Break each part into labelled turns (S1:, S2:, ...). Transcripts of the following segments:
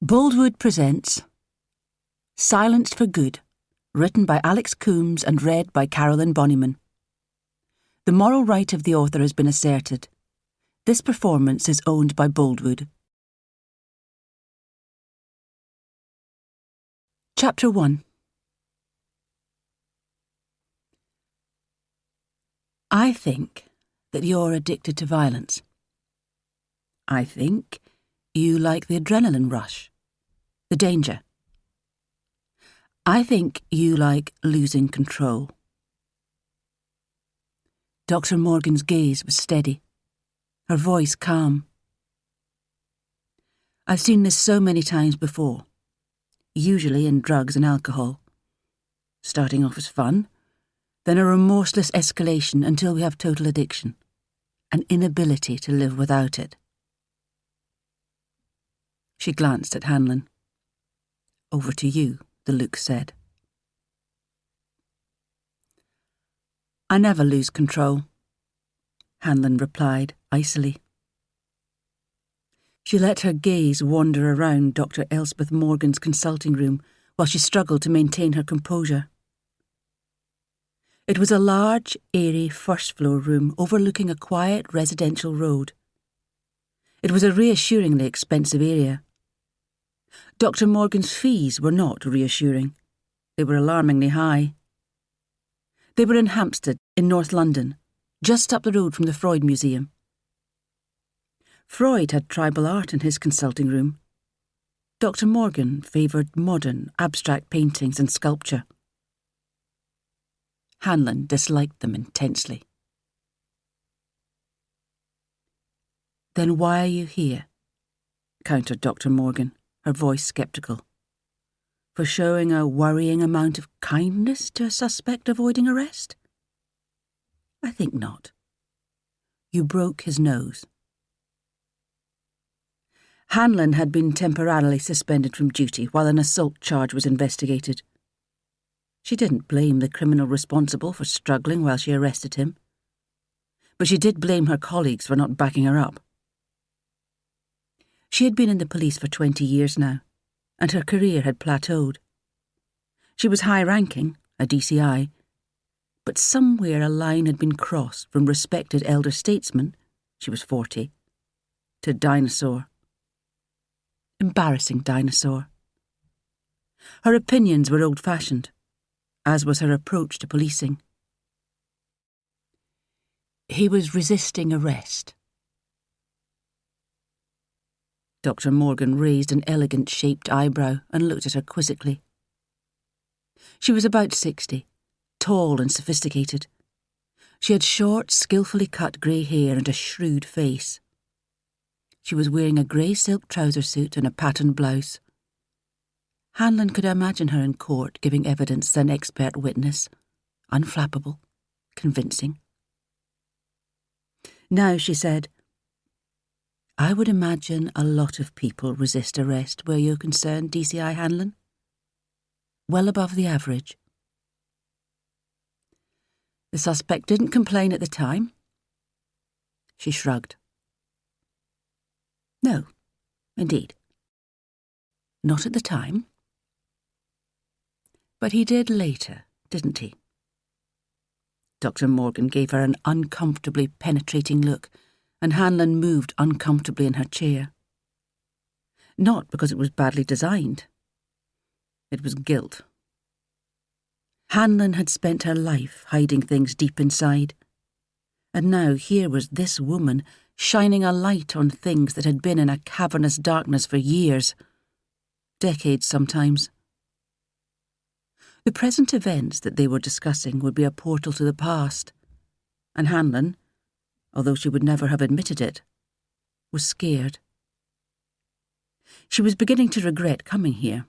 S1: Boldwood presents Silenced for Good, written by Alex Coombs and read by Carolyn Bonnyman. The moral right of the author has been asserted. This performance is owned by Boldwood. Chapter 1. I think that you're addicted to violence. I think you like the adrenaline rush, the danger. I think you like losing control. Dr. Morgan's gaze was steady, her voice calm. I've seen this so many times before, usually in drugs and alcohol. Starting off as fun, then a remorseless escalation until we have total addiction, an inability to live without it. She glanced at Hanlon. Over to you, the look said. I never lose control, Hanlon replied icily. She let her gaze wander around Dr. Elspeth Morgan's consulting room while she struggled to maintain her composure. It was a large, airy first-floor room overlooking a quiet residential road. It was a reassuringly expensive area. Dr. Morgan's fees were not reassuring. They were alarmingly high. They were in Hampstead, in North London, just up the road from the Freud Museum. Freud had tribal art in his consulting room. Dr. Morgan favoured modern, abstract paintings and sculpture. Hanlon disliked them intensely. Then why are you here? Countered Dr. Morgan, her voice sceptical. For showing a worrying amount of kindness to a suspect avoiding arrest? I think not. You broke his nose. Hanlon had been temporarily suspended from duty while an assault charge was investigated. She didn't blame the criminal responsible for struggling while she arrested him, but she did blame her colleagues for not backing her up. She had been in the police for 20 years now, and her career had plateaued. She was high-ranking, a DCI, but somewhere a line had been crossed from respected elder statesman, she was 40, to dinosaur. Embarrassing dinosaur. Her opinions were old-fashioned, as was her approach to policing. He was resisting arrest. Dr. Morgan raised an elegant-shaped eyebrow and looked at her quizzically. She was about 60, tall and sophisticated. She had short, skillfully cut grey hair and a shrewd face. She was wearing a grey silk trouser suit and a patterned blouse. Hanlon could imagine her in court giving evidence as an expert witness, unflappable, convincing. Now, she said, I would imagine a lot of people resist arrest where you're concerned, DCI Hanlon. Well above the average. The suspect didn't complain at the time. She shrugged. No, indeed. Not at the time. But he did later, didn't he? Dr. Morgan gave her an uncomfortably penetrating look, and Hanlon moved uncomfortably in her chair. Not because it was badly designed. It was guilt. Hanlon had spent her life hiding things deep inside, and now here was this woman shining a light on things that had been in a cavernous darkness for years, decades sometimes. The present events that they were discussing would be a portal to the past, and Hanlon, although she would never have admitted it, was scared. She was beginning to regret coming here.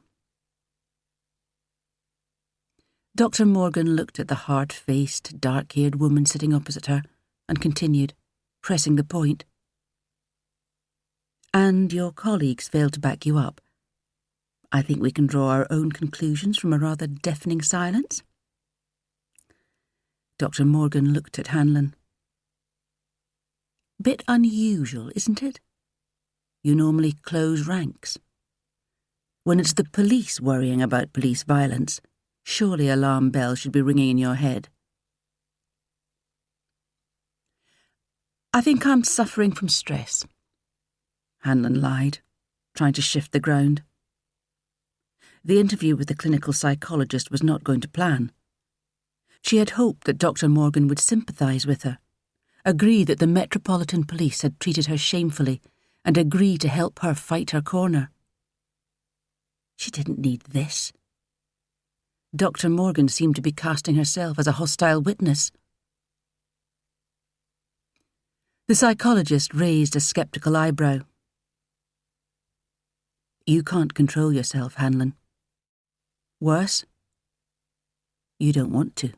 S1: Dr. Morgan looked at the hard-faced, dark-haired woman sitting opposite her and continued, pressing the point. And your colleagues failed to back you up. I think we can draw our own conclusions from a rather deafening silence. Dr. Morgan looked at Hanlon. Bit unusual, isn't it? You normally close ranks. When it's the police worrying about police violence, surely alarm bells should be ringing in your head. I think I'm suffering from stress, Hanlon lied, trying to shift the ground. The interview with the clinical psychologist was not going to plan. She had hoped that Dr. Morgan would sympathise with her, agree that the Metropolitan Police had treated her shamefully, and agree to help her fight her corner. She didn't need this. Dr. Morgan seemed to be casting herself as a hostile witness. The psychologist raised a sceptical eyebrow. You can't control yourself, Hanlon. Worse, you don't want to.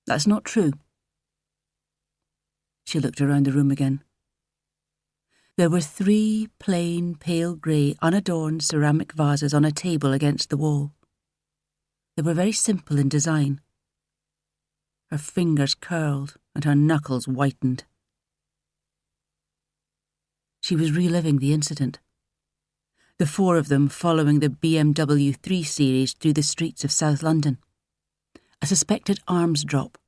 S1: That's not true. She looked around the room again. There were 3 plain, pale grey, unadorned ceramic vases on a table against the wall. They were very simple in design. Her fingers curled and her knuckles whitened. She was reliving the incident. The 4 of them following the BMW 3 Series through the streets of South London. A suspected arms drop.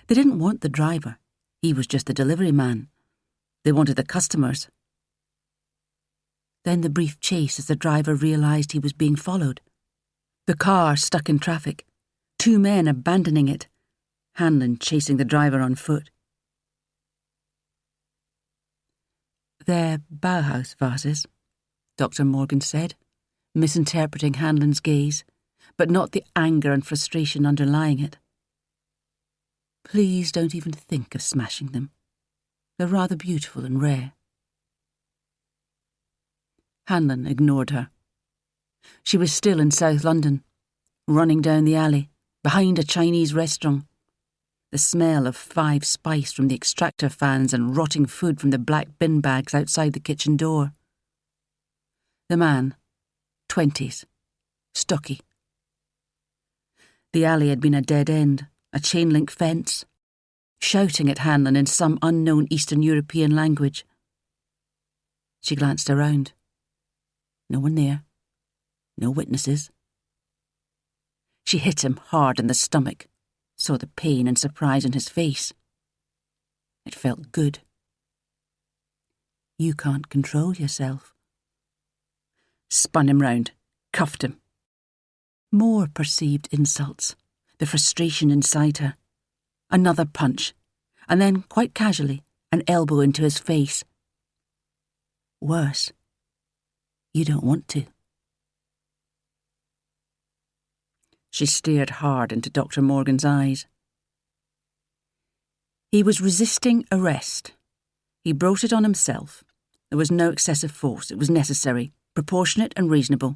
S1: They didn't want the driver. He was just the delivery man. They wanted the customers. Then the brief chase as the driver realised he was being followed. The car stuck in traffic. 2 men abandoning it. Hanlon chasing the driver on foot. They're Bauhaus vases, Dr. Morgan said, misinterpreting Hanlon's gaze, but not the anger and frustration underlying it. Please don't even think of smashing them. They're rather beautiful and rare. Hanlon ignored her. She was still in South London, running down the alley, behind a Chinese restaurant. The smell of 5 Spice from the extractor fans and rotting food from the black bin bags outside the kitchen door. The man, 20s, stocky. The alley had been a dead end, a chain-link fence, shouting at Hanlon in some unknown Eastern European language. She glanced around. No one there. No witnesses. She hit him hard in the stomach, saw the pain and surprise in his face. It felt good. You can't control yourself. Spun him round, cuffed him. More perceived insults, the frustration inside her. Another punch, and then, quite casually, an elbow into his face. Worse, you don't want to. She stared hard into Dr. Morgan's eyes. He was resisting arrest. He brought it on himself. There was no excessive force. It was necessary, proportionate and reasonable.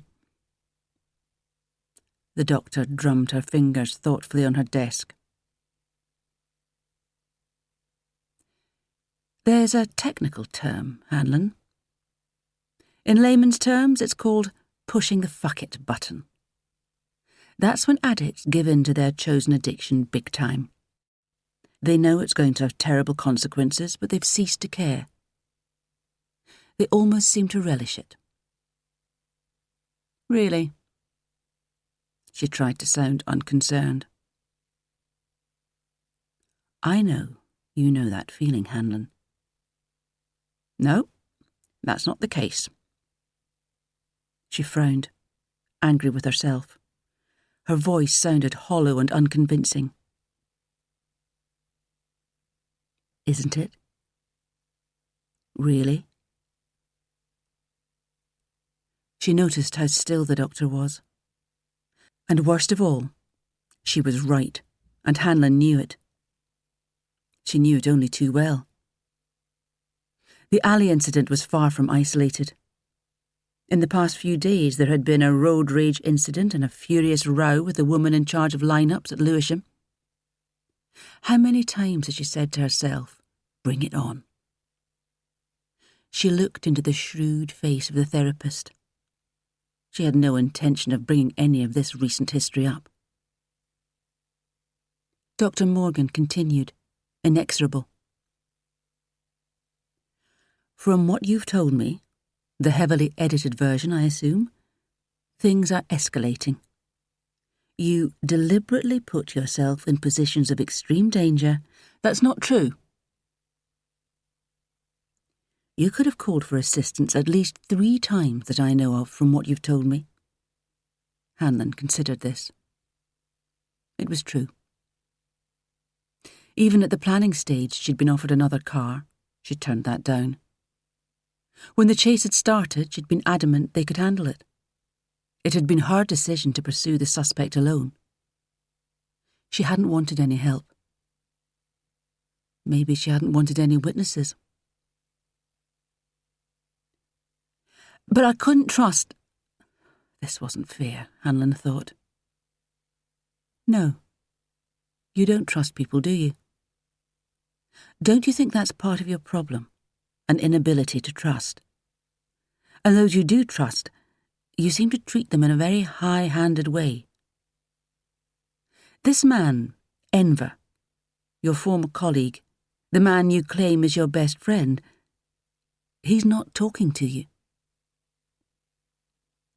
S1: The doctor drummed her fingers thoughtfully on her desk. There's a technical term, Hanlon. In layman's terms, it's called pushing the fuck it button. That's when addicts give in to their chosen addiction big time. They know it's going to have terrible consequences, but they've ceased to care. They almost seem to relish it. Really? She tried to sound unconcerned. I know you know that feeling, Hanlon. No, that's not the case. She frowned, angry with herself. Her voice sounded hollow and unconvincing. Isn't it? Really? She noticed how still the doctor was. And worst of all, she was right, and Hanlon knew it. She knew it only too well. The alley incident was far from isolated. In the past few days there had been a road rage incident and a furious row with the woman in charge of line-ups at Lewisham. How many times had she said to herself, bring it on? She looked into the shrewd face of the therapist. She had no intention of bringing any of this recent history up. Dr. Morgan continued, inexorable. From what you've told me, The heavily edited version, I assume. Things are escalating. You deliberately put yourself in positions of extreme danger. That's not true. You could have called for assistance at least 3 times that I know of from what you've told me. Hanlon considered this. It was true. Even at the planning stage, she'd been offered another car. She'd turned that down. When the chase had started, she'd been adamant they could handle it. It had been her decision to pursue the suspect alone. She hadn't wanted any help. Maybe she hadn't wanted any witnesses. But I couldn't trust... This wasn't fair, Hanlon thought. No. You don't trust people, do you? Don't you think that's part of your problem? An inability to trust? And those you do trust, you seem to treat them in a very high-handed way. This man, Enver, your former colleague, the man you claim is your best friend, he's not talking to you.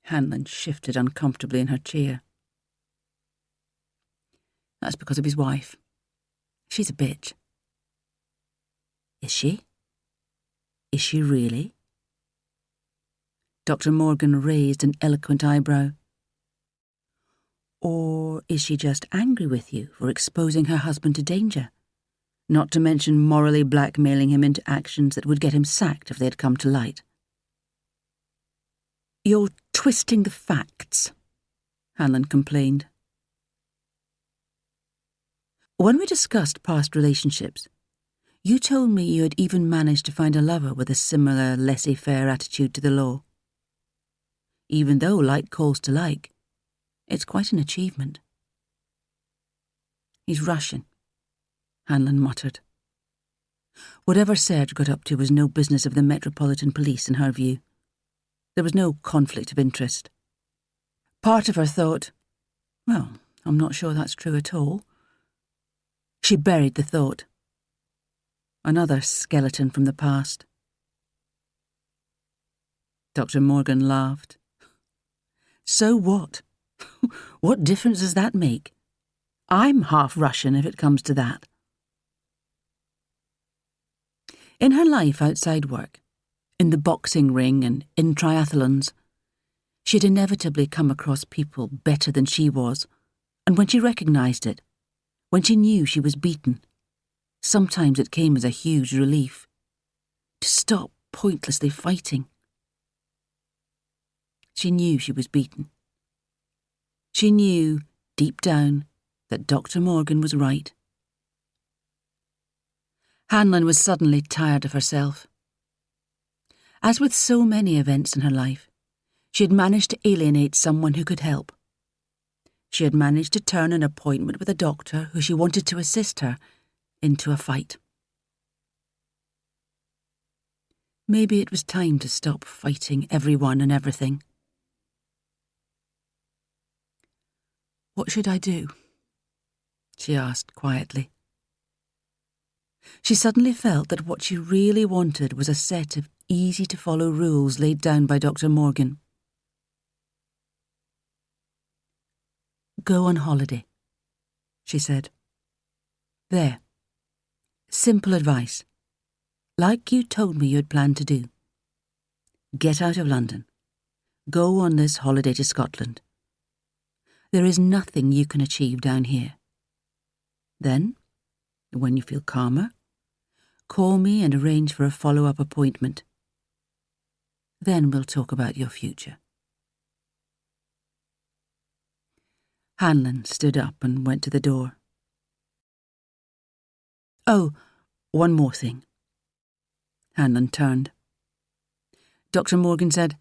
S1: Hanlon shifted uncomfortably in her chair. That's because of his wife. She's a bitch. Is she? Is she really? Dr. Morgan raised an eloquent eyebrow. Or is she just angry with you for exposing her husband to danger? Not to mention morally blackmailing him into actions that would get him sacked if they had come to light. You're twisting the facts, Hanlon complained. When we discussed past relationships, you told me you had even managed to find a lover with a similar laissez-faire attitude to the law. Even though like calls to like, it's quite an achievement. He's Russian, Hanlon muttered. Whatever Serge got up to was no business of the Metropolitan Police in her view. There was no conflict of interest. Part of her thought, well, I'm not sure that's true at all. She buried the thought. Another skeleton from the past. Dr. Morgan laughed. So what? What difference does that make? I'm half Russian if it comes to that. In her life outside work, in the boxing ring and in triathlons, she had inevitably come across people better than she was, and when she recognised it, when she knew she was beaten, sometimes it came as a huge relief. To stop pointlessly fighting. She knew she was beaten. She knew, deep down, that Dr. Morgan was right. Hanlon was suddenly tired of herself. As with so many events in her life, she had managed to alienate someone who could help. She had managed to turn an appointment with a doctor who she wanted to assist her into a fight. Maybe it was time to stop fighting everyone and everything. What should I do? She asked quietly. She suddenly felt that what she really wanted was a set of easy-to-follow rules laid down by Dr. Morgan. Go on holiday, she said. There. Simple advice. Like you told me you had planned to do. Get out of London. Go on this holiday to Scotland. There is nothing you can achieve down here. Then, when you feel calmer, call me and arrange for a follow-up appointment. Then we'll talk about your future. Hanlon stood up and went to the door. Oh, one more thing. Hanlon turned. Dr. Morgan said,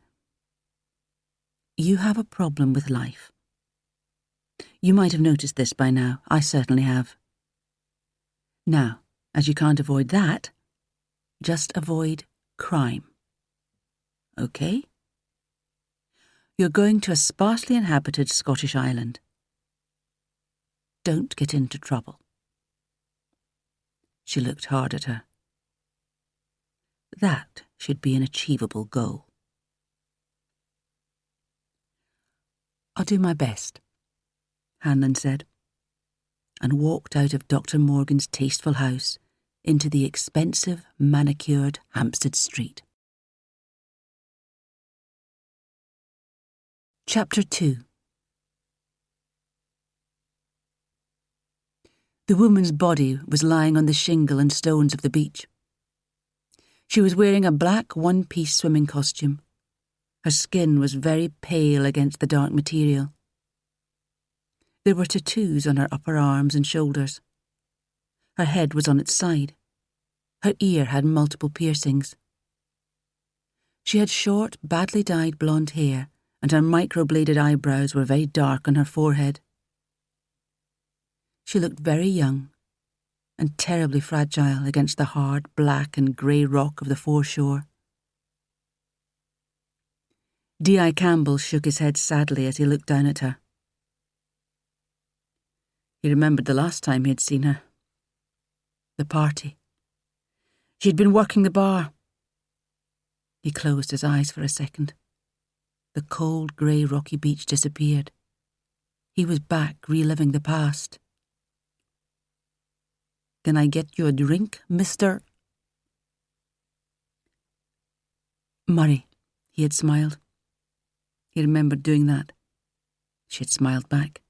S1: You have a problem with life. You might have noticed this by now. I certainly have. Now, as you can't avoid that, just avoid crime. Okay? You're going to a sparsely inhabited Scottish island. Don't get into trouble. She looked hard at her. That should be an achievable goal. "I'll do my best," Hanlon said, and walked out of Dr. Morgan's tasteful house into the expensive, manicured Hampstead Street. Chapter 2. The woman's body was lying on the shingle and stones of the beach. She was wearing a black one-piece swimming costume. Her skin was very pale against the dark material. There were tattoos on her upper arms and shoulders. Her head was on its side. Her ear had multiple piercings. She had short, badly dyed blonde hair, and her microbladed eyebrows were very dark on her forehead. She looked very young and terribly fragile against the hard black and grey rock of the foreshore. D.I. Campbell shook his head sadly as he looked down at her. He remembered the last time he had seen her. The party. She had been working the bar. He closed his eyes for a second. The cold, grey, rocky beach disappeared. He was back, reliving the past. "Can I get you a drink, Mr.?" "Murray," he had smiled. He remembered doing that. She had smiled back.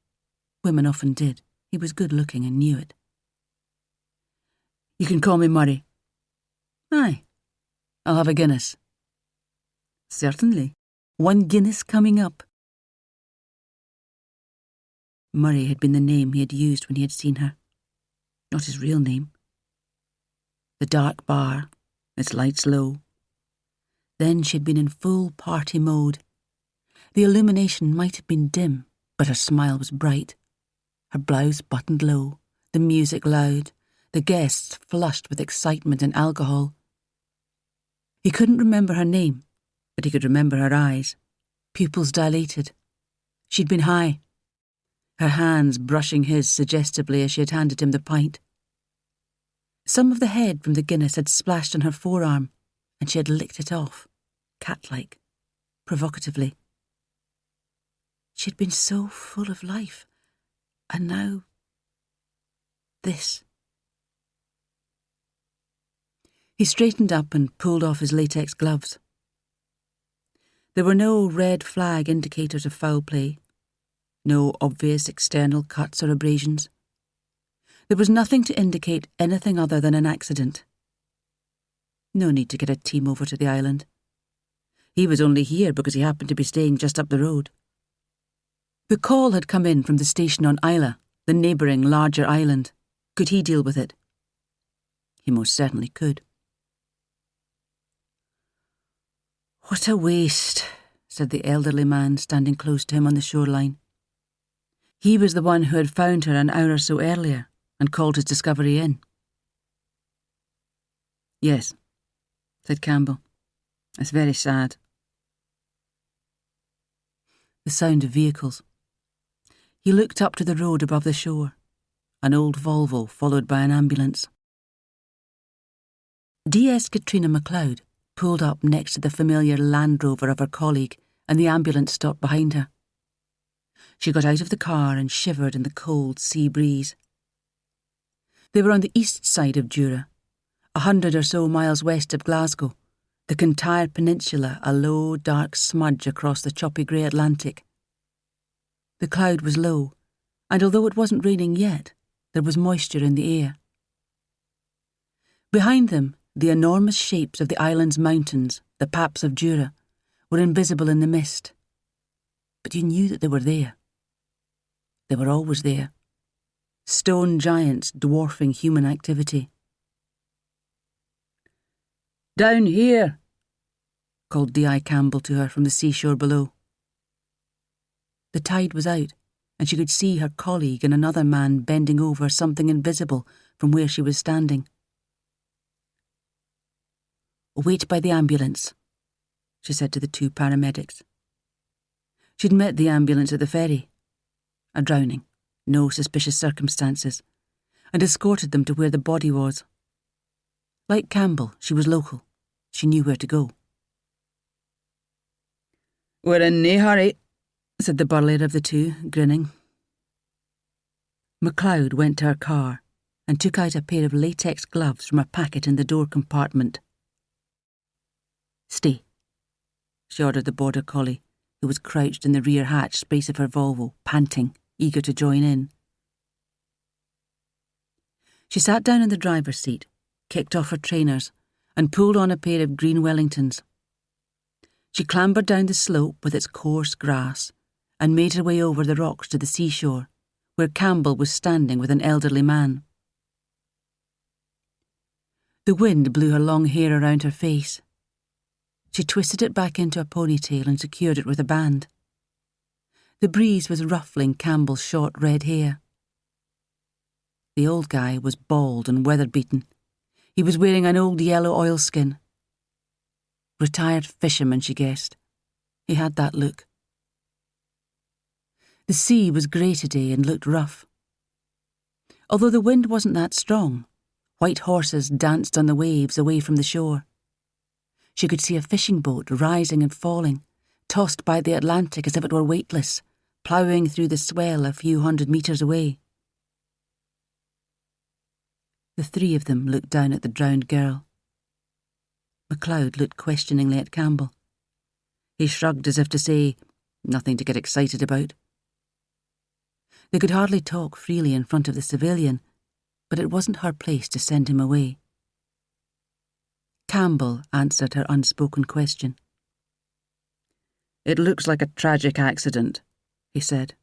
S1: Women often did. He was good-looking and knew it. "You can call me Murray." "Aye. I'll have a Guinness." "Certainly. 1 Guinness coming up." Murray had been the name he had used when he had seen her. Not his real name. The dark bar, its lights low. Then she had been in full party mode. The illumination might have been dim, but her smile was bright. Her blouse buttoned low, the music loud, the guests flushed with excitement and alcohol. He couldn't remember her name, but he could remember her eyes, pupils dilated. She'd been high, her hands brushing his suggestively as she had handed him the pint. Some of the head from the Guinness had splashed on her forearm, and she had licked it off, cat-like, provocatively. She had been so full of life, and now this. He straightened up and pulled off his latex gloves. There were no red flag indicators of foul play, no obvious external cuts or abrasions. There was nothing to indicate anything other than an accident. No need to get a team over to the island. He was only here because he happened to be staying just up the road. The call had come in from the station on Isla, the neighbouring larger island. Could he deal with it? He most certainly could. "What a waste," said the elderly man standing close to him on the shoreline. He was the one who had found her an hour or so earlier and called his discovery in. "Yes," said Campbell. "It's very sad." The sound of vehicles. He looked up to the road above the shore, an old Volvo followed by an ambulance. DS Katrina MacLeod pulled up next to the familiar Land Rover of her colleague, and the ambulance stopped behind her. She got out of the car and shivered in the cold sea breeze. They were on the east side of Jura, 100 or so miles west of Glasgow, the Kintyre Peninsula a low, dark smudge across the choppy grey Atlantic. The cloud was low, and although it wasn't raining yet, there was moisture in the air. Behind them, the enormous shapes of the island's mountains, the paps of Jura, were invisible in the mist. But you knew that they were there. They were always there. Stone giants dwarfing human activity. "Down here," called D.I. Campbell to her from the seashore below. The tide was out, and she could see her colleague and another man bending over something invisible from where she was standing. "Wait by the ambulance," she said to the 2 paramedics. She'd met the ambulance at the ferry. A drowning, no suspicious circumstances, and escorted them to where the body was. Like Campbell, she was local. She knew where to go. "We're in nae hurry," said the burlier of the two, grinning. MacLeod went to her car and took out a pair of latex gloves from a packet in the door compartment. "Stay," she ordered the border collie, who was crouched in the rear hatch space of her Volvo, panting, eager to join in. She sat down in the driver's seat, kicked off her trainers, and pulled on a pair of green Wellingtons. She clambered down the slope with its coarse grass and made her way over the rocks to the seashore, where Campbell was standing with an elderly man. The wind blew her long hair around her face. She twisted it back into a ponytail and secured it with a band. The breeze was ruffling Campbell's short red hair. The old guy was bald and weather-beaten. He was wearing an old yellow oilskin. Retired fisherman, she guessed. He had that look. The sea was grey today and looked rough. Although the wind wasn't that strong, white horses danced on the waves away from the shore. She could see a fishing boat rising and falling, tossed by the Atlantic as if it were weightless, ploughing through the swell a few 100 metres away. The three of them looked down at the drowned girl. MacLeod looked questioningly at Campbell. He shrugged as if to say, nothing to get excited about. They could hardly talk freely in front of the civilian, but it wasn't her place to send him away. Campbell answered her unspoken question. "It looks like a tragic accident," he said.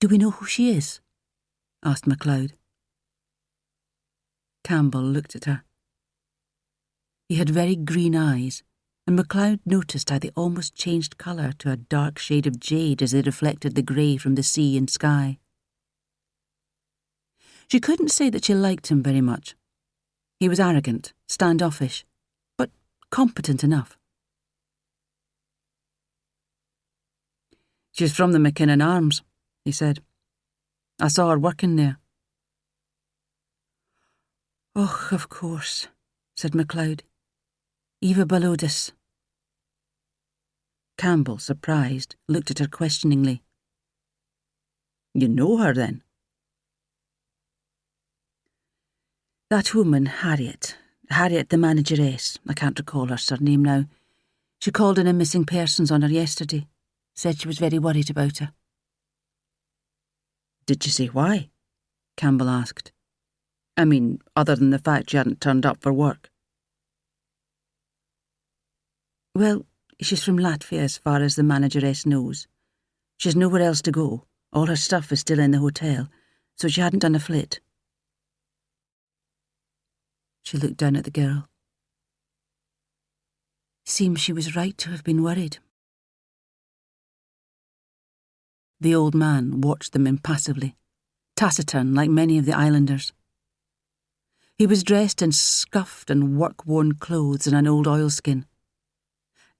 S1: "Do we know who she is?" asked MacLeod. Campbell looked at her. He had very green eyes, and MacLeod noticed how they almost changed colour to a dark shade of jade as they reflected the grey from the sea and sky. She couldn't say that she liked him very much. He was arrogant, standoffish, but competent enough. "She's from the Mackinnon Arms," he said. "I saw her working there." "Oh, of course," said MacLeod. "Eva Balodis." Campbell, surprised, looked at her questioningly. "You know her, then?" "That woman, Harriet the manageress, I can't recall her surname now. She called in a missing persons on her yesterday. Said she was very worried about her." "Did she say why?" Campbell asked. "I mean, other than the fact she hadn't turned up for work." "Well, she's from Latvia as far as the manageress knows. She's nowhere else to go. All her stuff is still in the hotel, so she hadn't done a flit." She looked down at the girl. Seems she was right to have been worried. The old man watched them impassively, taciturn like many of the islanders. He was dressed in scuffed and work-worn clothes and an old oilskin.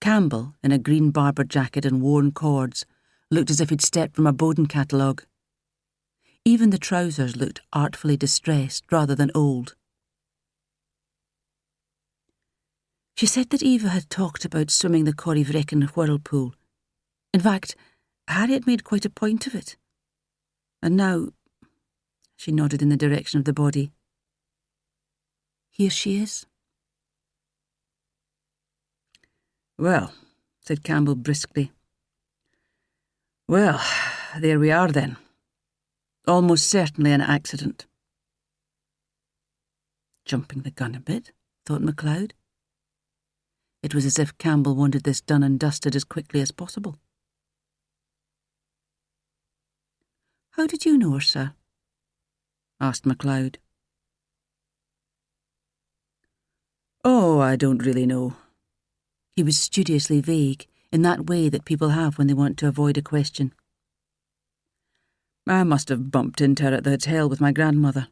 S1: Campbell, in a green Barber jacket and worn cords, looked as if he'd stepped from a Bowden catalogue. Even the trousers looked artfully distressed rather than old. She said that Eva had talked about swimming the Corryvreckan whirlpool. In fact, Harriet made quite a point of it. And now, she nodded in the direction of the body. Here she is. "Well," said Campbell briskly. "Well, there we are then. Almost certainly an accident." Jumping the gun a bit, thought MacLeod. It was as if Campbell wanted this done and dusted as quickly as possible. "How did you know her, sir?" asked MacLeod. "Oh, I don't really know." He was studiously vague, in that way that people have when they want to avoid a question. "I must have bumped into her at the hotel with my grandmother.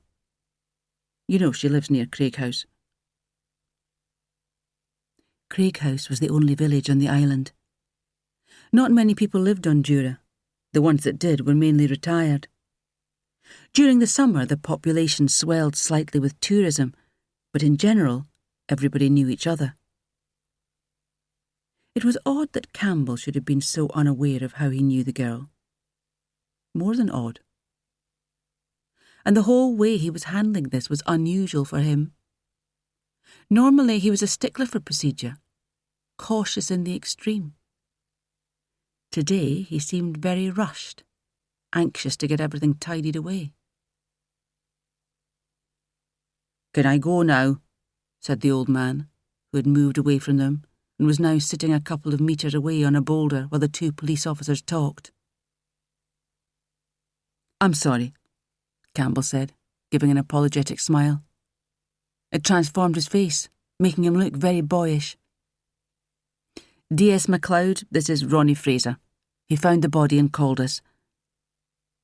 S1: You know she lives near Craighouse." Craighouse was the only village on the island. Not many people lived on Jura. The ones that did were mainly retired. During the summer, the population swelled slightly with tourism, but in general, everybody knew each other. It It was odd that Campbell should have been so unaware of how he knew the girl. More than odd. And the whole way he was handling this was unusual for him. Normally he was a stickler for procedure, cautious in the extreme. Today he seemed very rushed, anxious to get everything tidied away. "Can I go now?" said the old man, who had moved away from them and was now sitting a couple of metres away on a boulder while the two police officers talked. "I'm sorry," Campbell said, giving an apologetic smile. It transformed his face, making him look very boyish. "D.S. MacLeod, this is Ronnie Fraser. He found the body and called us.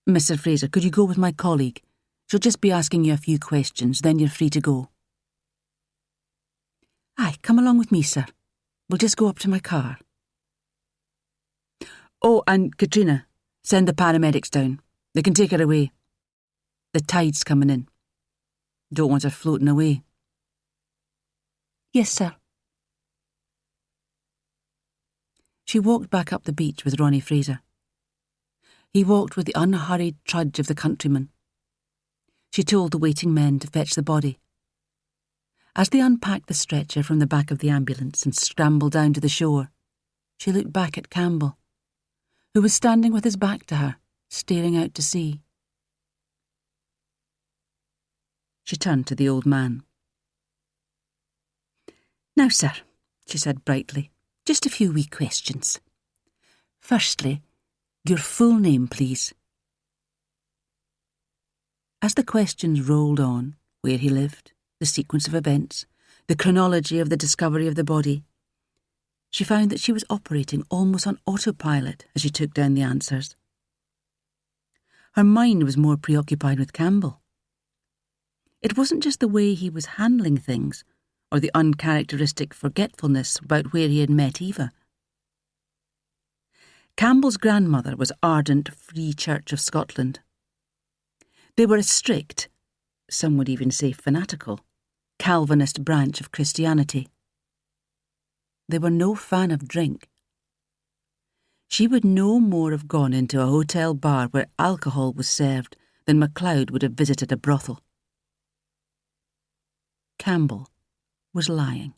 S1: Mr. Fraser, could you go with my colleague? She'll just be asking you a few questions, then you're free to go." "Aye, come along with me, sir. We'll just go up to my car." "Oh, and Katrina, send the paramedics down. They can take her away. The tide's coming in. Don't want her floating away." "Yes, sir." She walked back up the beach with Ronnie Fraser. He walked with the unhurried trudge of the countryman. She told the waiting men to fetch the body. As they unpacked the stretcher from the back of the ambulance and scrambled down to the shore, she looked back at Campbell, who was standing with his back to her, staring out to sea. She turned to the old man. "Now, sir," she said brightly, "just a few wee questions. Firstly, your full name, please." As the questions rolled on, where he lived, the sequence of events, the chronology of the discovery of the body, she found that she was operating almost on autopilot as she took down the answers. Her mind was more preoccupied with Campbell. It wasn't just the way he was handling things, or the uncharacteristic forgetfulness about where he had met Eva. Campbell's grandmother was ardent Free Church of Scotland. They were a strict, some would even say fanatical, Calvinist branch of Christianity. They were no fan of drink. She would no more have gone into a hotel bar where alcohol was served than MacLeod would have visited a brothel. Campbell was lying.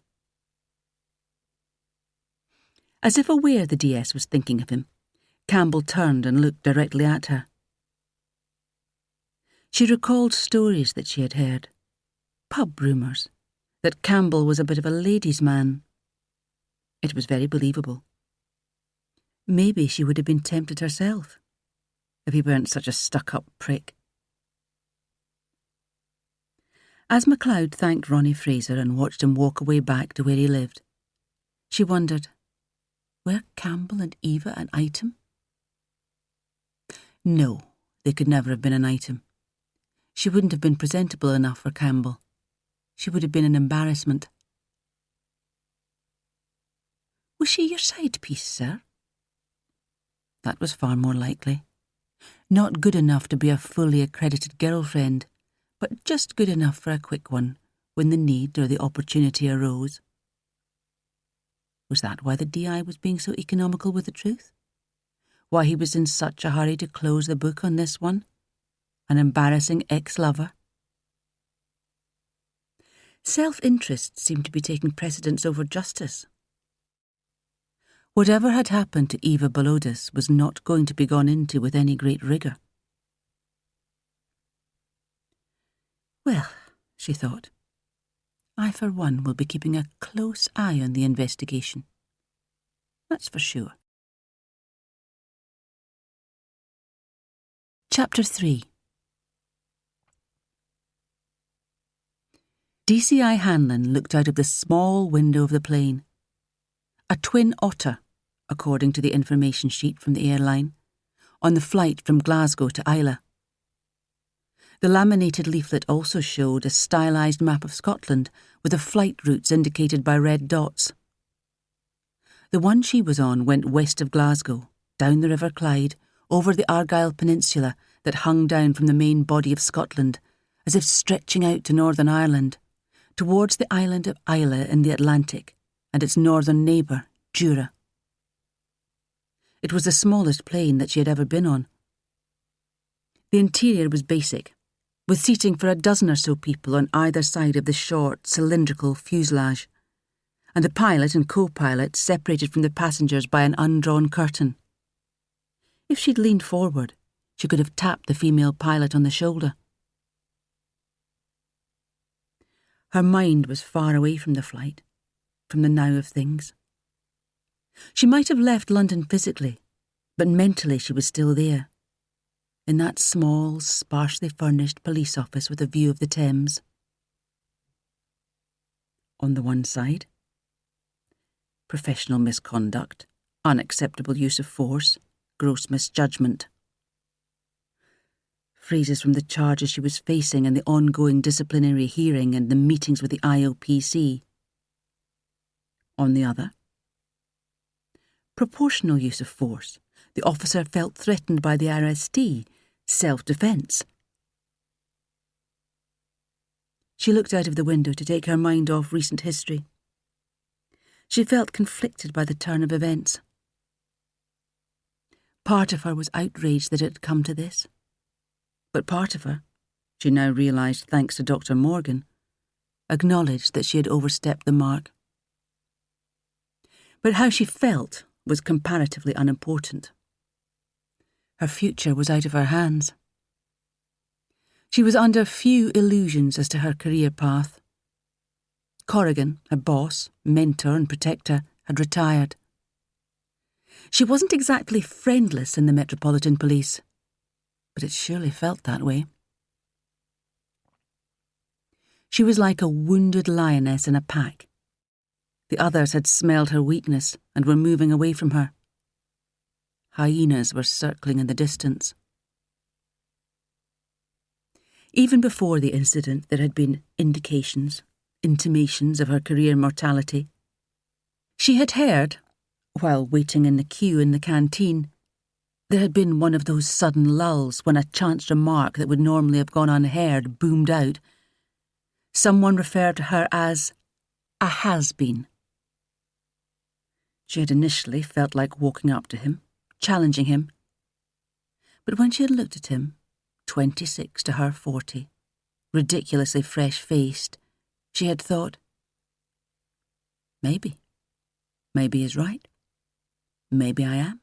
S1: As if aware the DS was thinking of him, Campbell turned and looked directly at her. She recalled stories that she had heard, pub rumours, that Campbell was a bit of a ladies' man. It was very believable. Maybe she would have been tempted herself, if he weren't such a stuck-up prick. As MacLeod thanked Ronnie Fraser and watched him walk away back to where he lived, she wondered, were Campbell and Eva an item? No, they could never have been an item. She wouldn't have been presentable enough for Campbell. She would have been an embarrassment. Was she your side piece, sir? That was far more likely. Not good enough to be a fully accredited girlfriend, but just good enough for a quick one when the need or the opportunity arose. Was that why the DI was being so economical with the truth? Why he was in such a hurry to close the book on this one? An embarrassing ex-lover? Self-interest seemed to be taking precedence over justice. Whatever had happened to Eva Balodis was not going to be gone into with any great rigour. Well, she thought, I for one will be keeping a close eye on the investigation. That's for sure. Chapter 3. DCI Hanlon looked out of the small window of the plane. A twin otter, according to the information sheet from the airline, on the flight from Glasgow to Islay. The laminated leaflet also showed a stylised map of Scotland with the flight routes indicated by red dots. The one she was on went west of Glasgow, down the River Clyde, over the Argyll Peninsula that hung down from the main body of Scotland, as if stretching out to Northern Ireland, towards the island of Islay in the Atlantic, and its northern neighbour, Jura, It was the smallest plane that she had ever been on. The interior was basic, with seating for a dozen or so people on either side of the short, cylindrical fuselage, and the pilot and co-pilot separated from the passengers by an undrawn curtain. If she'd leaned forward, she could have tapped the female pilot on the shoulder. Her mind was far away from the flight, from the now of things. She might have left London physically, but mentally she was still there, in that small, sparsely furnished police office with a view of the Thames. On the one side, professional misconduct, unacceptable use of force, gross misjudgment. Phrases from the charges she was facing and the ongoing disciplinary hearing and the meetings with the IOPC. On the other, proportional use of force. The officer felt threatened by the arrestee. Self-defence. She looked out of the window to take her mind off recent history. She felt conflicted by the turn of events. Part of her was outraged that it had come to this. But part of her, she now realised thanks to Dr. Morgan, acknowledged that she had overstepped the mark. But how she felt was comparatively unimportant. Her future was out of her hands. She was under few illusions as to her career path. Corrigan, her boss, mentor and protector, had retired. She wasn't exactly friendless in the Metropolitan Police, but it surely felt that way. She was like a wounded lioness in a pack. The others had smelled her weakness and were moving away from her. Hyenas were circling in the distance. Even before the incident, there had been indications, intimations of her career mortality. She had heard, while waiting in the queue in the canteen, there had been one of those sudden lulls when a chance remark that would normally have gone unheard boomed out. Someone referred to her as a has-been. She had initially felt like walking up to him, challenging him. But when she had looked at him, 26 to her 40, ridiculously fresh-faced, she had thought, maybe he's right. Maybe I am.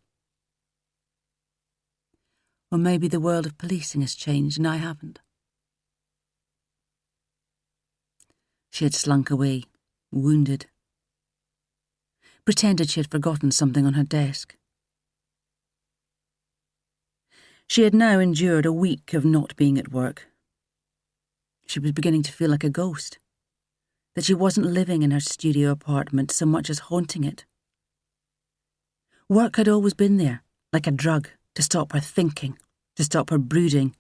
S1: Or maybe the world of policing has changed and I haven't. She had slunk away, wounded. Pretended she had forgotten something on her desk. She had now endured a week of not being at work. She was beginning to feel like a ghost, that she wasn't living in her studio apartment so much as haunting it. Work had always been there, like a drug, to stop her thinking, to stop her brooding.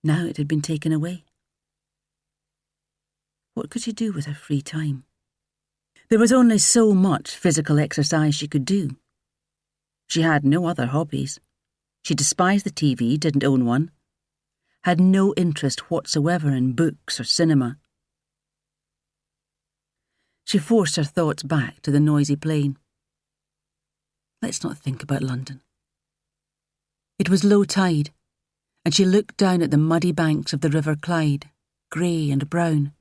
S1: Now it had been taken away. What could she do with her free time? There was only so much physical exercise she could do. She had no other hobbies. She despised the TV, didn't own one, had no interest whatsoever in books or cinema. She forced her thoughts back to the noisy plane. Let's not think about London. It was low tide, and she looked down at the muddy banks of the River Clyde, grey and brown,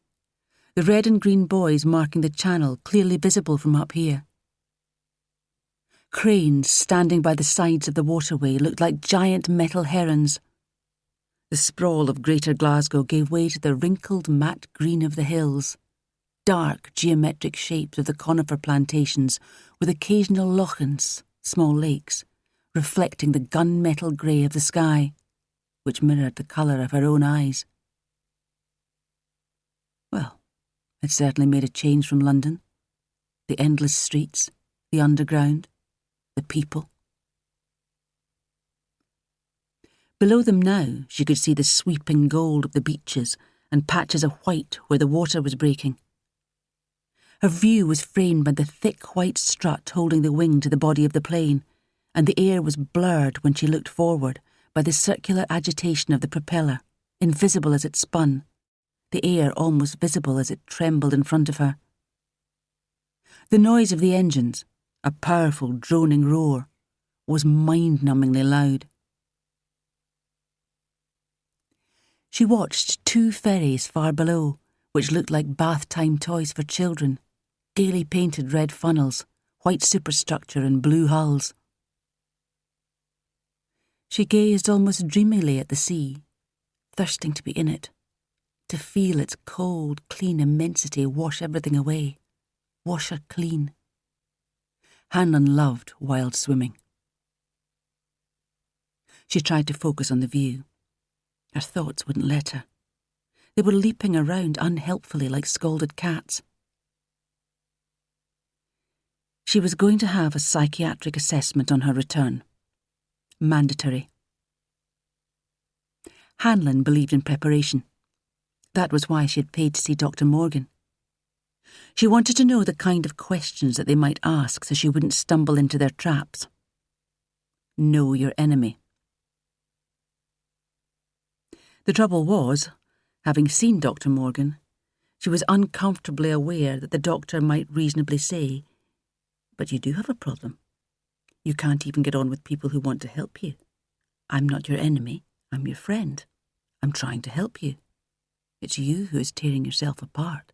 S1: the red and green buoys marking the channel clearly visible from up here. Cranes standing by the sides of the waterway looked like giant metal herons. The sprawl of Greater Glasgow gave way to the wrinkled matte green of the hills, dark geometric shapes of the conifer plantations with occasional lochans, small lakes, reflecting the gunmetal grey of the sky, which mirrored the colour of her own eyes. Well, it certainly made a change from London. The endless streets, the underground, the people. Below them now, she could see the sweeping gold of the beaches and patches of white where the water was breaking. Her view was framed by the thick white strut holding the wing to the body of the plane, and the air was blurred when she looked forward by the circular agitation of the propeller, invisible as it spun, the air almost visible as it trembled in front of her. The noise of the engines, a powerful droning roar, was mind-numbingly loud. She watched 2 ferries far below, which looked like bath-time toys for children, gaily painted red funnels, white superstructure and blue hulls. She gazed almost dreamily at the sea, thirsting to be in it, to feel its cold, clean immensity wash everything away, wash her clean. Hanlon loved wild swimming. She tried to focus on the view. Her thoughts wouldn't let her. They were leaping around unhelpfully like scalded cats. She was going to have a psychiatric assessment on her return. Mandatory. Hanlon believed in preparation. That was why she had paid to see Dr. Morgan. She wanted to know the kind of questions that they might ask so she wouldn't stumble into their traps. Know your enemy. The trouble was, having seen Dr. Morgan, she was uncomfortably aware that the doctor might reasonably say, "But you do have a problem. You can't even get on with people who want to help you. I'm not your enemy, I'm your friend. I'm trying to help you. It's you who is tearing yourself apart."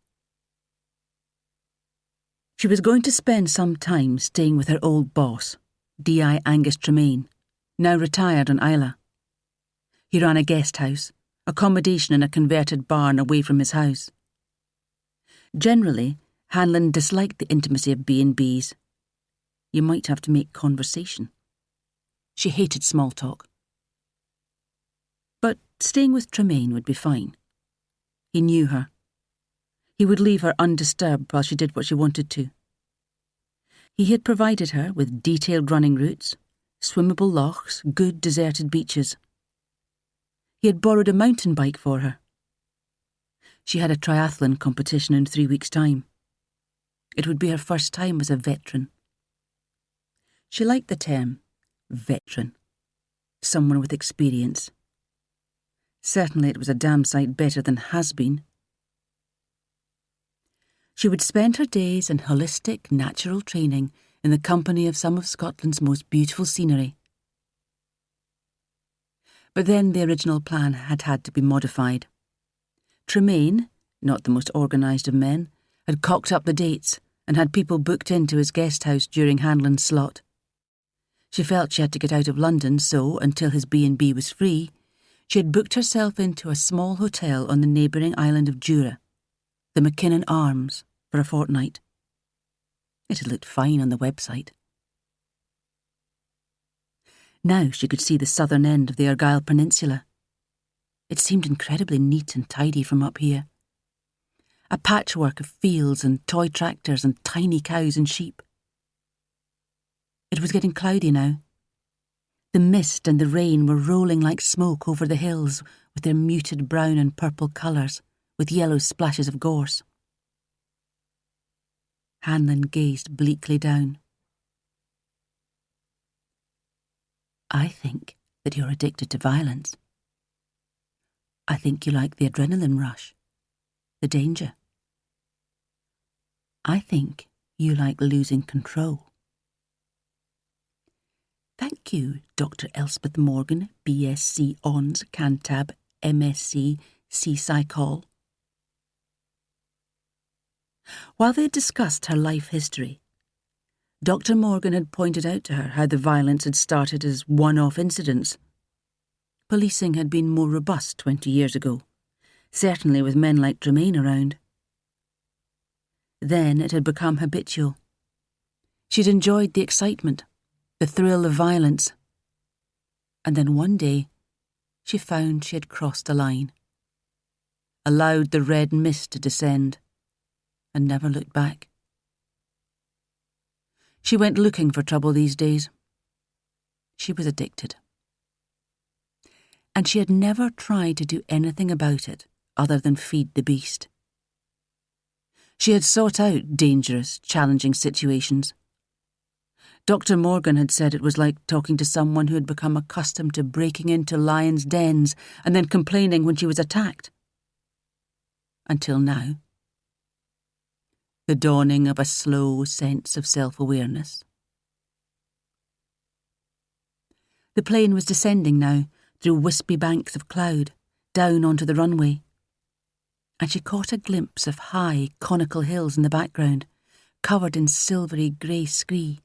S1: She was going to spend some time staying with her old boss, D.I. Angus Tremaine, now retired on Islay. He ran a guest house, accommodation in a converted barn away from his house. Generally, Hanlon disliked the intimacy of B&Bs. You might have to make conversation. She hated small talk. But staying with Tremaine would be fine. He knew her. He would leave her undisturbed while she did what she wanted to. He had provided her with detailed running routes, swimmable lochs, good deserted beaches. He had borrowed a mountain bike for her. She had a triathlon competition in 3 weeks' time. It would be her first time as a veteran. She liked the term, veteran. Someone with experience. Certainly it was a damn sight better than has-been. She would spend her days in holistic, natural training in the company of some of Scotland's most beautiful scenery. But then the original plan had to be modified. Tremaine, not the most organised of men, had cocked up the dates and had people booked into his guest house during Hanlon's slot. She felt she had to get out of London, so, until his B&B was free, she had booked herself into a small hotel on the neighbouring island of Jura, the Mackinnon Arms, for a fortnight. It had looked fine on the website. Now she could see the southern end of the Argyll Peninsula. It seemed incredibly neat and tidy from up here. A patchwork of fields and toy tractors and tiny cows and sheep. It was getting cloudy now. The mist and the rain were rolling like smoke over the hills with their muted brown and purple colours, with yellow splashes of gorse. Hanlon gazed bleakly down. "I think that you're addicted to violence. I think you like the adrenaline rush, the danger. I think you like losing control." "Thank you, Dr. Elspeth Morgan, BSc Hons, Cantab, MSc, C-Psychol." While they discussed her life history, Dr. Morgan had pointed out to her how the violence had started as one-off incidents. Policing had been more robust 20 years ago, certainly with men like Tremaine around. Then it had become habitual. She'd enjoyed the excitement, the thrill of violence. And then one day, she found she had crossed a line, allowed the red mist to descend, and never looked back. She went looking for trouble these days. She was addicted. And she had never tried to do anything about it other than feed the beast. She had sought out dangerous, challenging situations. Dr. Morgan had said it was like talking to someone who had become accustomed to breaking into lions' dens and then complaining when she was attacked. Until now. The dawning of a slow sense of self-awareness. The plane was descending now, through wispy banks of cloud, down onto the runway. And she caught a glimpse of high, conical hills in the background, covered in silvery grey scree,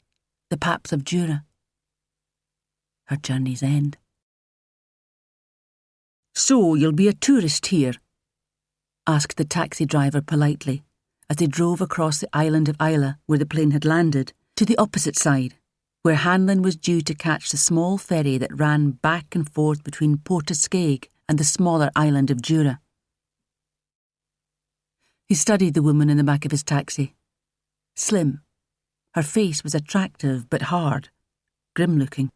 S1: the paps of Jura. Her journey's end. "So you'll be a tourist here?" asked the taxi driver politely, as they drove across the island of Isla, where the plane had landed, to the opposite side, where Hanlon was due to catch the small ferry that ran back and forth between Portiskeag and the smaller island of Jura. He studied the woman in the back of his taxi. Slim. Her face was attractive but hard, grim-looking,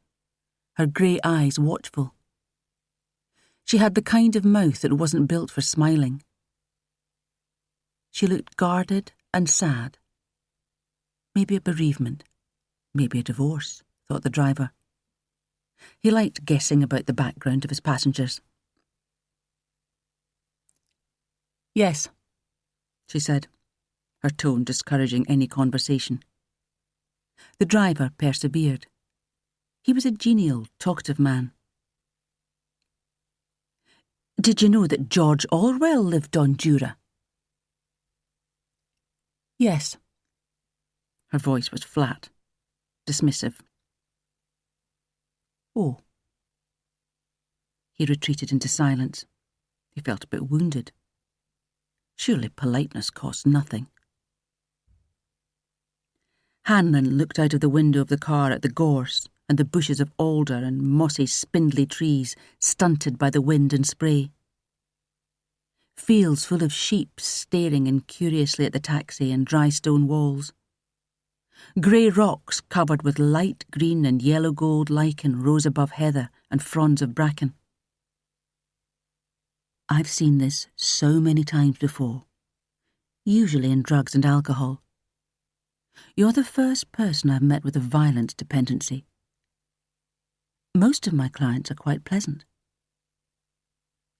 S1: her grey eyes watchful. She had the kind of mouth that wasn't built for smiling. She looked guarded and sad. Maybe a bereavement, maybe a divorce, thought the driver. He liked guessing about the background of his passengers. "Yes," she said, her tone discouraging any conversation. The driver persevered. He was a genial, talkative man. "Did you know that George Orwell lived on Jura?" "Yes." Her voice was flat, dismissive. "Oh." He retreated into silence. He felt a bit wounded. Surely politeness cost nothing. Hanlon looked out of the window of the car at the gorse and the bushes of alder and mossy, spindly trees stunted by the wind and spray. Fields full of sheep staring incuriously at the taxi and dry stone walls. Grey rocks covered with light green and yellow-gold lichen rose above heather and fronds of bracken. "I've seen this so many times before, usually in drugs and alcohol. You're the first person I've met with a violent dependency. Most of my clients are quite pleasant."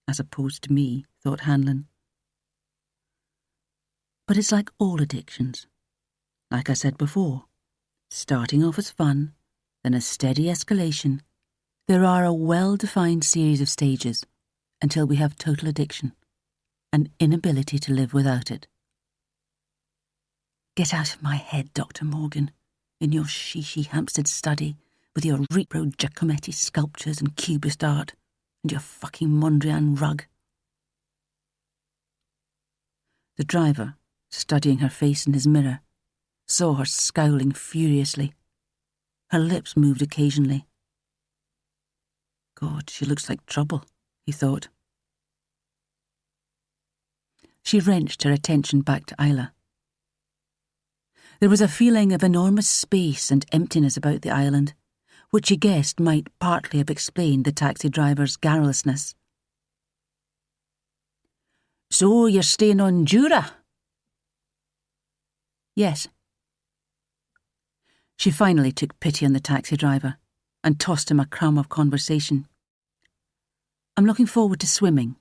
S1: As opposed to me, thought Hanlon. But it's like all addictions. Like I said before, starting off as fun, then a steady escalation, there are a well-defined series of stages until we have total addiction, an inability to live without it. "Get out of my head, Dr. Morgan, in your shishi Hampstead study with your repro Giacometti sculptures and cubist art and your fucking Mondrian rug." The driver, studying her face in his mirror, saw her scowling furiously. Her lips moved occasionally. God, she looks like trouble, he thought. She wrenched her attention back to Isla. There was a feeling of enormous space and emptiness about the island, which she guessed might partly have explained the taxi driver's garrulousness. "So you're staying on Jura?" "Yes." She finally took pity on the taxi driver and tossed him a crumb of conversation. "I'm looking forward to swimming.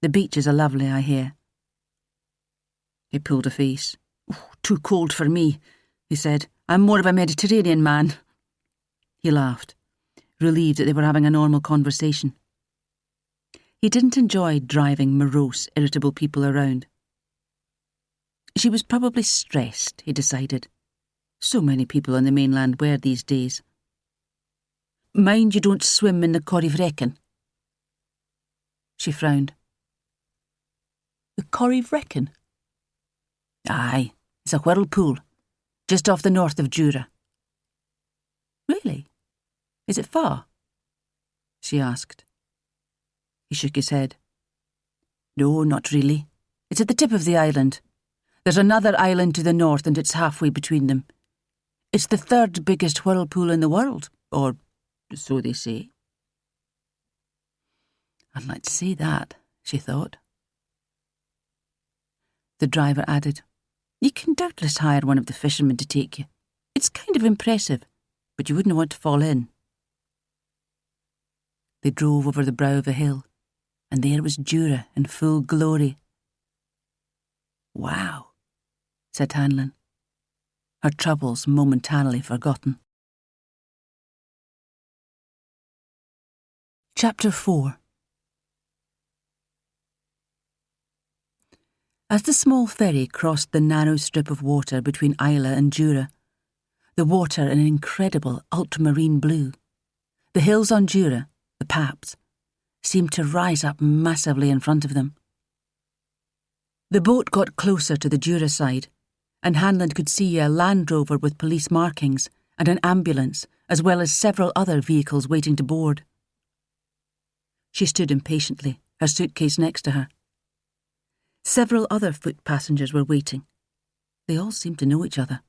S1: The beaches are lovely, I hear." He pulled a face. "Too cold for me," he said. "I'm more of a Mediterranean man." He laughed, relieved that they were having a normal conversation. He didn't enjoy driving morose, irritable people around. She was probably stressed, he decided. So many people on the mainland were these days. "Mind you don't swim in the Corryvreckan." She frowned. "The Corryvreckan?" "Aye, it's a whirlpool, just off the north of Jura." "Really? Is it far?" she asked. He shook his head. "No, not really. It's at the tip of the island. There's another island to the north and it's halfway between them. It's the third biggest whirlpool in the world, or so they say." "I'd like to see that," she thought. The driver added, "You can doubtless hire one of the fishermen to take you. It's kind of impressive, but you wouldn't want to fall in." They drove over the brow of a hill, and there was Jura in full glory. "Wow," said Hanlon, her troubles momentarily forgotten. Chapter 4. As the small ferry crossed the narrow strip of water between Islay and Jura, the water an incredible ultramarine blue, the hills on Jura, the paps, seemed to rise up massively in front of them. The boat got closer to the Jura side, and Hanlon could see a Land Rover with police markings and an ambulance, as well as several other vehicles waiting to board. She stood impatiently, her suitcase next to her. Several other foot passengers were waiting. They all seemed to know each other.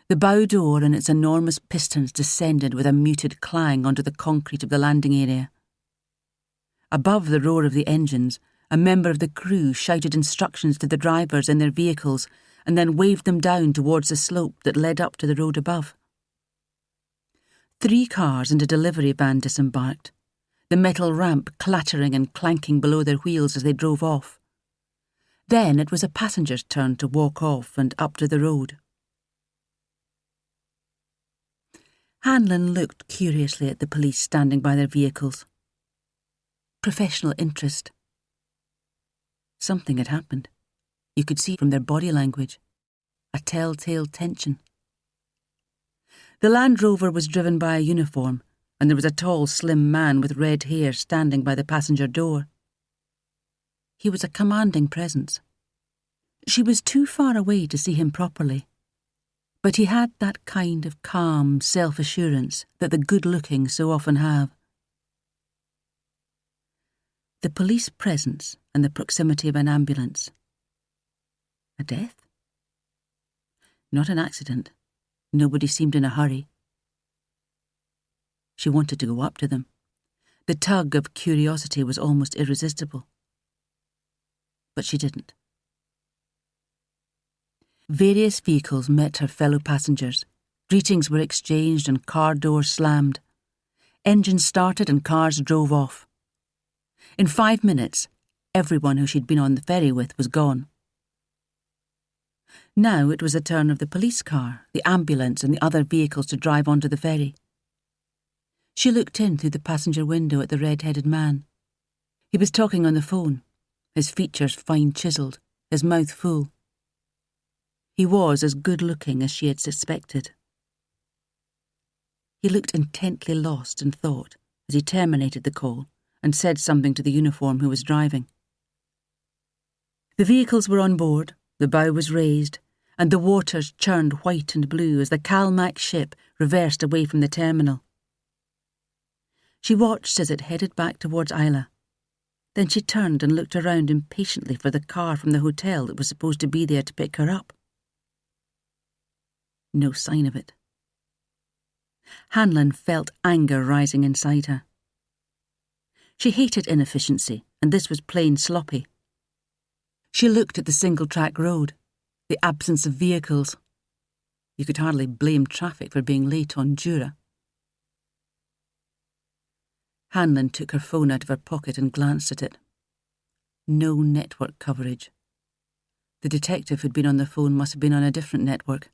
S1: The bow door and its enormous pistons descended with a muted clang onto the concrete of the landing area. Above the roar of the engines, a member of the crew shouted instructions to the drivers in their vehicles and then waved them down towards the slope that led up to the road above. 3 cars and a delivery van disembarked, the metal ramp clattering and clanking below their wheels as they drove off. Then it was a passenger's turn to walk off and up to the road. Hanlon looked curiously at the police standing by their vehicles. Professional interest. Something had happened. You could see from their body language. A telltale tension. The Land Rover was driven by a uniform, and there was a tall, slim man with red hair standing by the passenger door. He was a commanding presence. She was too far away to see him properly, but he had that kind of calm self-assurance that the good-looking so often have. The police presence and the proximity of an ambulance. A death? Not an accident. Nobody seemed in a hurry. She wanted to go up to them. The tug of curiosity was almost irresistible. But she didn't. Various vehicles met her fellow passengers. Greetings were exchanged and car doors slammed. Engines started and cars drove off. In 5 minutes, everyone who she'd been on the ferry with was gone. Now it was the turn of the police car, the ambulance and the other vehicles to drive onto the ferry. She looked in through the passenger window at the red-headed man. He was talking on the phone, his features fine-chiselled, his mouth full. He was as good-looking as she had suspected. He looked intently lost in thought as he terminated the call and said something to the uniform who was driving. The vehicles were on board, the bow was raised, and the waters churned white and blue as the Calmac ship reversed away from the terminal. She watched as it headed back towards Islay. Then she turned and looked around impatiently for the car from the hotel that was supposed to be there to pick her up. No sign of it. Hanlon felt anger rising inside her. She hated inefficiency, and this was plain sloppy. She looked at the single-track road, the absence of vehicles. You could hardly blame traffic for being late on Jura. Hanlon took her phone out of her pocket and glanced at it. No network coverage. The detective who'd been on the phone must have been on a different network.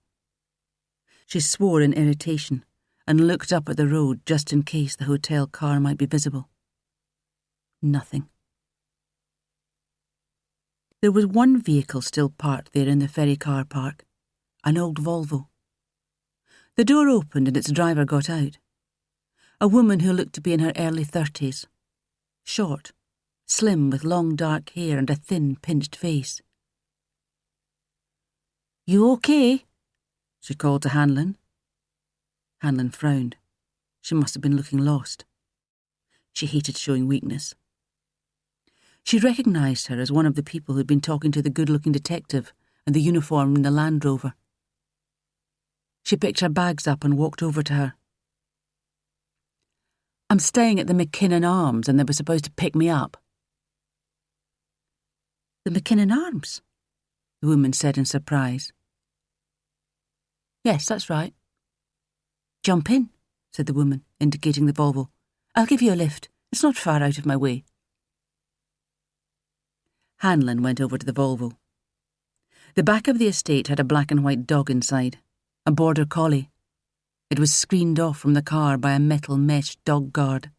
S1: She swore in irritation and looked up at the road just in case the hotel car might be visible. Nothing. There was one vehicle still parked there in the ferry car park, an old Volvo. The door opened and its driver got out. A woman who looked to be in her early 30s. Short, slim with long dark hair and a thin, pinched face. "You okay?" she called to Hanlon. Hanlon frowned. She must have been looking lost. She hated showing weakness. She recognised her as one of the people who'd been talking to the good-looking detective and the uniform in the Land Rover. She picked her bags up and walked over to her. "I'm staying at the Mackinnon Arms and they were supposed to pick me up." "The Mackinnon Arms?" the woman said in surprise. "Yes, that's right." "Jump in," said the woman, indicating the Volvo. "I'll give you a lift. It's not far out of my way." Hanlon went over to the Volvo. The back of the estate had a black and white dog inside, a border collie. It was screened off from the car by a metal mesh dog guard.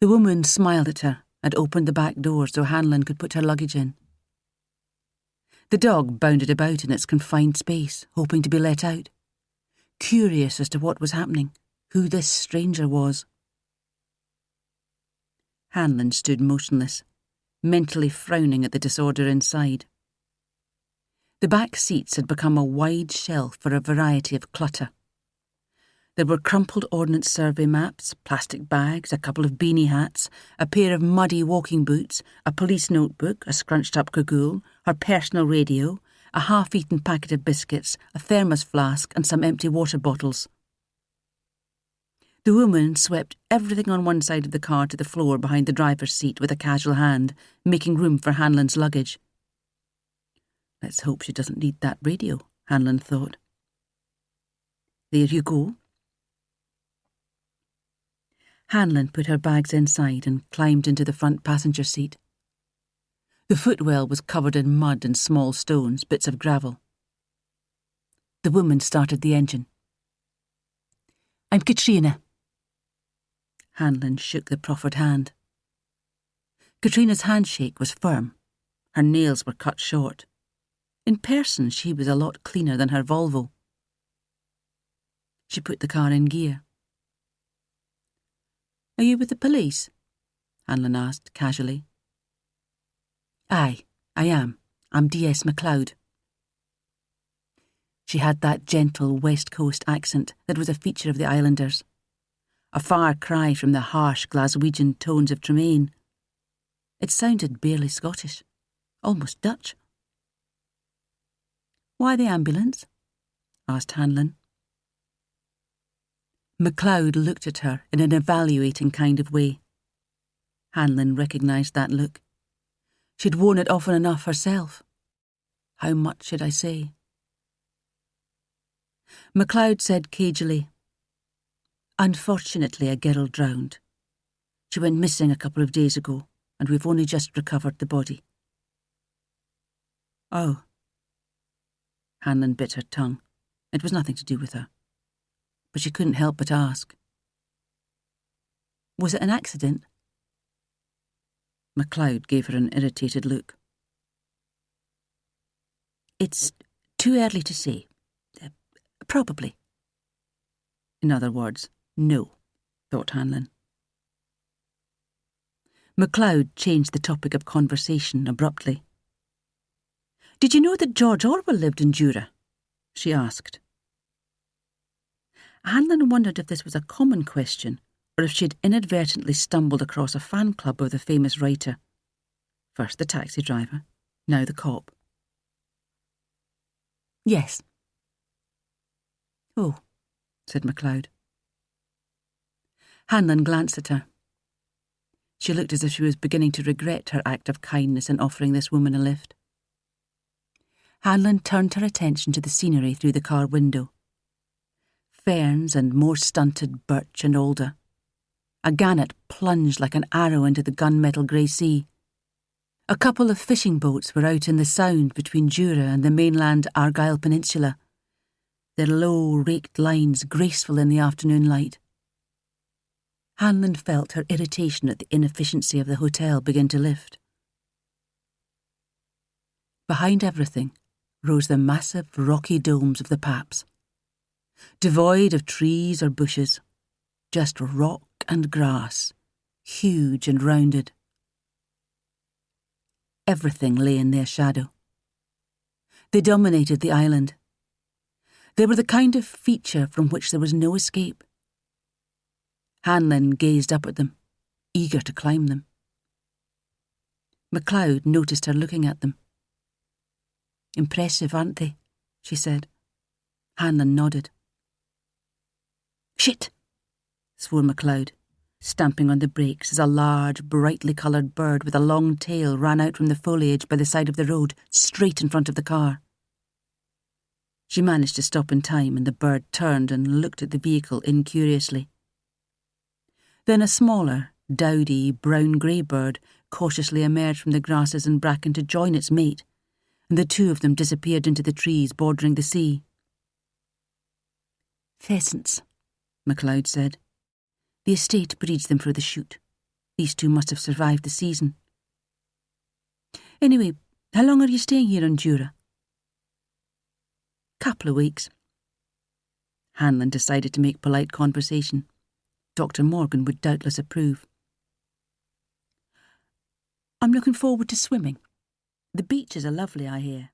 S1: The woman smiled at her and opened the back door so Hanlon could put her luggage in. The dog bounded about in its confined space, hoping to be let out, curious as to what was happening, who this stranger was. Hanlon stood motionless, mentally frowning at the disorder inside. The back seats had become a wide shelf for a variety of clutter. There were crumpled Ordnance Survey maps, plastic bags, a couple of beanie hats, a pair of muddy walking boots, a police notebook, a scrunched-up cagoule, her personal radio, a half-eaten packet of biscuits, a thermos flask and some empty water bottles. The woman swept everything on one side of the car to the floor behind the driver's seat with a casual hand, making room for Hanlon's luggage. Let's hope she doesn't need that radio, Hanlon thought. There you go. Hanlon put her bags inside and climbed into the front passenger seat. The footwell was covered in mud and small stones, bits of gravel. The woman started the engine. I'm Katrina. Hanlon shook the proffered hand. Katrina's handshake was firm. Her nails were cut short. In person, she was a lot cleaner than her Volvo. She put the car in gear. Are you with the police? Hanlon asked, casually. Aye, I am. I'm D.S. MacLeod. She had that gentle West Coast accent that was a feature of the islanders, a far cry from the harsh Glaswegian tones of Tremaine. It sounded barely Scottish, almost Dutch. Why the ambulance? Asked Hanlon. MacLeod looked at her in an evaluating kind of way. Hanlon recognised that look. She'd worn it often enough herself. How much should I say? MacLeod said cagily, Unfortunately, a girl drowned. She went missing a couple of days ago, and we've only just recovered the body. Oh. Hanlon bit her tongue. It was nothing to do with her. But she couldn't help but ask. Was it an accident? MacLeod gave her an irritated look. It's too early to say. Probably. In other words, no, thought Hanlon. MacLeod changed the topic of conversation abruptly. Did you know that George Orwell lived in Jura? She asked. Hanlon wondered if this was a common question, or if she had inadvertently stumbled across a fan club of the famous writer. First the taxi driver, now the cop. Yes. Oh, said MacLeod. Hanlon glanced at her. She looked as if she was beginning to regret her act of kindness in offering this woman a lift. Hanlon turned her attention to the scenery through the car window. Ferns and more stunted birch and alder. A gannet plunged like an arrow into the gunmetal grey sea. A couple of fishing boats were out in the sound between Jura and the mainland Argyll Peninsula, their low, raked lines graceful in the afternoon light. Hanlon felt her irritation at the inefficiency of the hotel begin to lift. Behind everything rose the massive rocky domes of the Paps, devoid of trees or bushes, just rock and grass, huge and rounded. Everything lay in their shadow. They dominated the island. They were the kind of feature from which there was no escape. Hanlon gazed up at them, eager to climb them. MacLeod noticed her looking at them. Impressive, aren't they? She said. Hanlon nodded. Shit! Swore MacLeod, stamping on the brakes as a large, brightly coloured bird with a long tail ran out from the foliage by the side of the road, straight in front of the car. She managed to stop in time, and the bird turned and looked at the vehicle incuriously. Then a smaller, dowdy, brown-grey bird cautiously emerged from the grasses and bracken to join its mate, and the two of them disappeared into the trees bordering the sea. Pheasants, MacLeod said. The estate breeds them for the shoot. These two must have survived the season. Anyway, how long are you staying here on Jura? Couple of weeks. Hanlon decided to make polite conversation. Dr. Morgan would doubtless approve. I'm looking forward to swimming. The beaches are lovely, I hear.